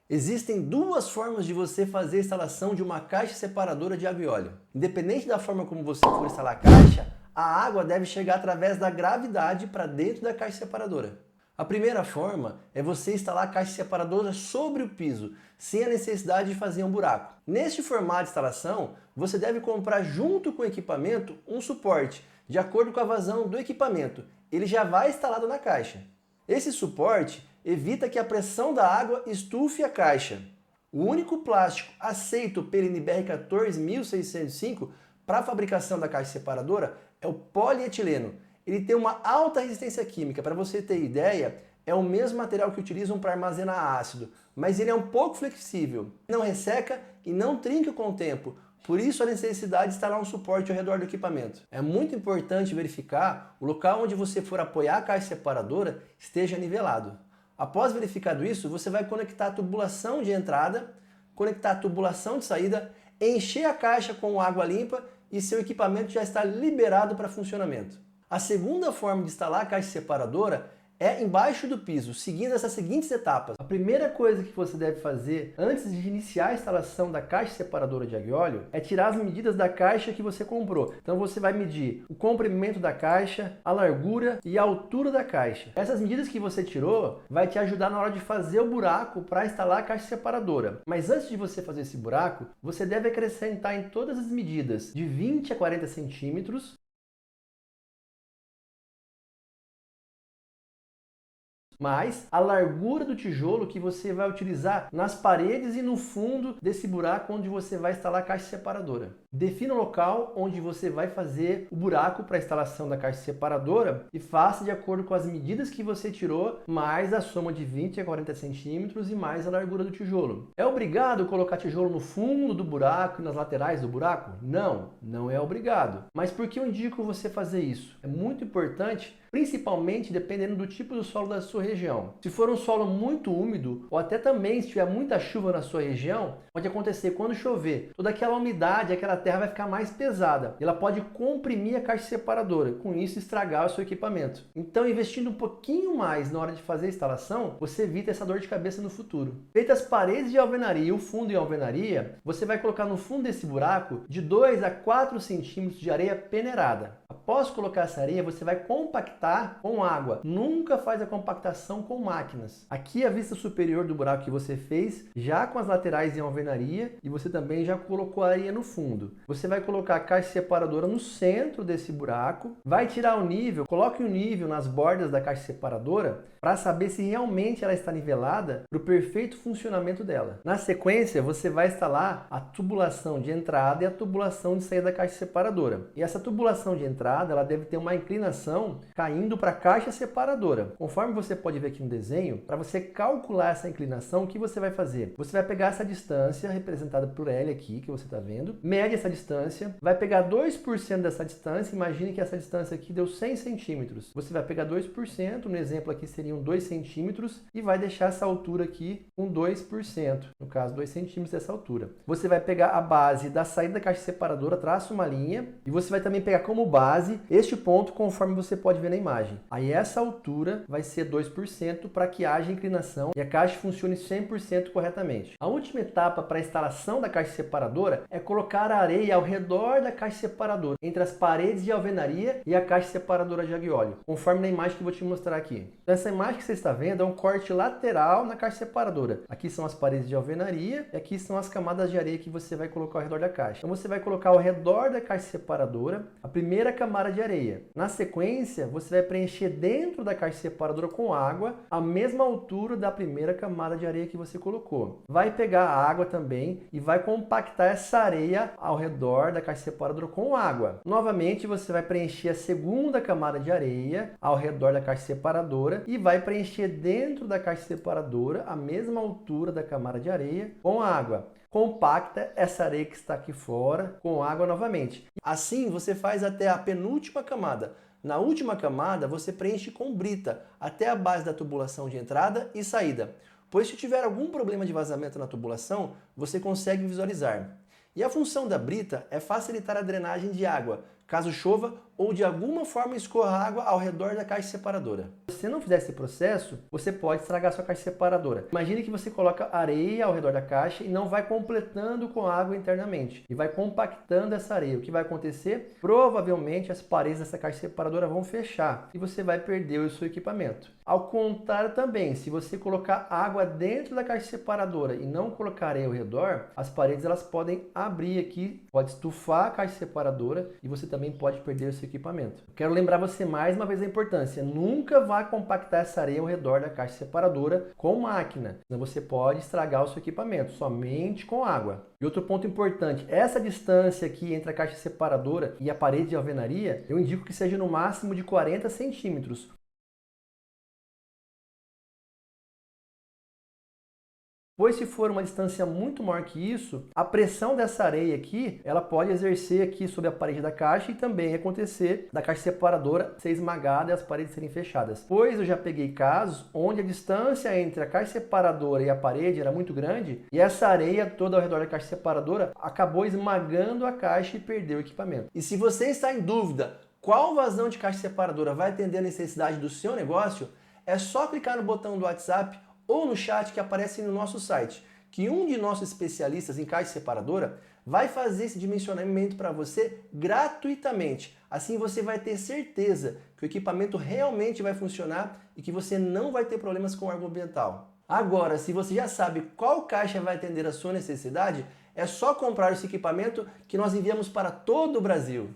Existem duas formas de você fazer a instalação de uma caixa separadora de água e óleo. Independente da forma como você for instalar a caixa, a água deve chegar através da gravidade para dentro da caixa separadora. A primeira forma é você instalar a caixa separadora sobre o piso, sem a necessidade de fazer um buraco. Neste formato de instalação, você deve comprar junto com o equipamento um suporte, de acordo com a vazão do equipamento. Ele já vai instalado na caixa. Esse suporte evita que a pressão da água estufe a caixa. O único plástico aceito pela NBR 14605 para a fabricação da caixa separadora é o polietileno. Ele tem uma alta resistência química. Para você ter ideia, é o mesmo material que utilizam para armazenar ácido, mas ele é um pouco flexível, não resseca e não trinca com o tempo. Por isso a necessidade de instalar um suporte ao redor do equipamento. É muito importante verificar o local onde você for apoiar a caixa separadora esteja nivelado. Após verificado isso, você vai conectar a tubulação de entrada, conectar a tubulação de saída, encher a caixa com água limpa e seu equipamento já está liberado para funcionamento. A segunda forma de instalar a caixa separadora é embaixo do piso, seguindo essas seguintes etapas. A primeira coisa que você deve fazer antes de iniciar a instalação da caixa separadora de água e óleo é tirar as medidas da caixa que você comprou. Então você vai medir o comprimento da caixa, a largura e a altura da caixa. Essas medidas que você tirou vai te ajudar na hora de fazer o buraco para instalar a caixa separadora. Mas antes de você fazer esse buraco, você deve acrescentar em todas as medidas de 20 a 40 centímetros mais a largura do tijolo que você vai utilizar nas paredes e no fundo desse buraco onde você vai instalar a caixa separadora. Defina o local onde você vai fazer o buraco para a instalação da caixa separadora e faça de acordo com as medidas que você tirou, mais a soma de 20 a 40 centímetros e mais a largura do tijolo. É obrigado colocar tijolo no fundo do buraco e nas laterais do buraco? Não, não é obrigado. Mas por que eu indico você fazer isso? É muito importante, principalmente dependendo do tipo do solo da sua região. Se for um solo muito úmido, ou até também se tiver muita chuva na sua região, pode acontecer quando chover, toda aquela umidade, aquela terra vai ficar mais pesada. E ela pode comprimir a caixa separadora, com isso estragar o seu equipamento. Então, investindo um pouquinho mais na hora de fazer a instalação, você evita essa dor de cabeça no futuro. Feitas as paredes de alvenaria e o fundo em alvenaria, você vai colocar no fundo desse buraco de 2 a 4 centímetros de areia peneirada. Após colocar essa areia, você vai compactar com água. Nunca faz a compactação com máquinas. Aqui a vista superior do buraco que você fez, já com as laterais em alvenaria, e você também já colocou a areia no fundo. Você vai colocar a caixa separadora no centro desse buraco, vai tirar o nível, coloque o nível nas bordas da caixa separadora para saber se realmente ela está nivelada para o perfeito funcionamento dela. Na sequência, você vai instalar a tubulação de entrada e a tubulação de saída da caixa separadora. E essa tubulação de entrada, ela deve ter uma inclinação caindo para a caixa separadora. Conforme você pode ver aqui no desenho, para você calcular essa inclinação, o que você vai fazer? Você vai pegar essa distância, representada por L aqui, que você está vendo, mede essa distância, vai pegar 2% dessa distância, imagine que essa distância aqui deu 100 centímetros. Você vai pegar 2%, no exemplo aqui seriam 2 centímetros, e vai deixar essa altura aqui com 2%, no caso 2 centímetros dessa altura. Você vai pegar a base da saída da caixa separadora, traça uma linha, e você vai também pegar como base este ponto, conforme você pode ver na imagem. Aí essa altura vai ser 2% para que haja inclinação e a caixa funcione 100% corretamente. A última etapa para a instalação da caixa separadora é colocar a areia ao redor da caixa separadora, entre as paredes de alvenaria e a caixa separadora de água e óleo, conforme na imagem que eu vou te mostrar aqui. Então, essa imagem que você está vendo é um corte lateral na caixa separadora. Aqui são as paredes de alvenaria e aqui são as camadas de areia que você vai colocar ao redor da caixa. Então você vai colocar ao redor da caixa separadora a primeira camada de areia. Na sequência, você vai preencher dentro da caixa separadora com água a mesma altura da primeira camada de areia que você colocou. Vai pegar a água também e vai compactar essa areia ao redor da caixa separadora com água. Novamente, você vai preencher a segunda camada de areia ao redor da caixa separadora e vai preencher dentro da caixa separadora a mesma altura da camada de areia com água. Compacta essa areia que está aqui fora com água novamente. Assim você faz até a penúltima camada. Na última camada você preenche com brita até a base da tubulação de entrada e saída, pois se tiver algum problema de vazamento na tubulação, você consegue visualizar. E a função da brita é facilitar a drenagem de água, caso chova ou de alguma forma escorra água ao redor da caixa separadora. Se você não fizer esse processo, você pode estragar sua caixa separadora. Imagine que você coloca areia ao redor da caixa e não vai completando com água internamente e vai compactando essa areia. O que vai acontecer? Provavelmente as paredes dessa caixa separadora vão fechar e você vai perder o seu equipamento. Ao contrário também, se você colocar água dentro da caixa separadora e não colocar areia ao redor, as paredes elas podem abrir aqui, pode estufar a caixa separadora e você também pode perder o seu equipamento. Quero lembrar você mais uma vez a importância, nunca vá compactar essa areia ao redor da caixa separadora com máquina, senão você pode estragar o seu equipamento, somente com água. E outro ponto importante, essa distância aqui entre a caixa separadora e a parede de alvenaria, eu indico que seja no máximo de 40 centímetros. Pois se for uma distância muito maior que isso, a pressão dessa areia aqui, ela pode exercer aqui sobre a parede da caixa e também acontecer da caixa separadora ser esmagada e as paredes serem fechadas. Pois eu já peguei casos onde a distância entre a caixa separadora e a parede era muito grande e essa areia toda ao redor da caixa separadora acabou esmagando a caixa e perdeu o equipamento. E se você está em dúvida qual vazão de caixa separadora vai atender a necessidade do seu negócio, é só clicar no botão do WhatsApp ou no chat que aparece no nosso site, que um de nossos especialistas em caixa separadora vai fazer esse dimensionamento para você gratuitamente. Assim você vai ter certeza que o equipamento realmente vai funcionar e que você não vai ter problemas com o órgão ambiental. Agora, se você já sabe qual caixa vai atender a sua necessidade, é só comprar esse equipamento que nós enviamos para todo o Brasil.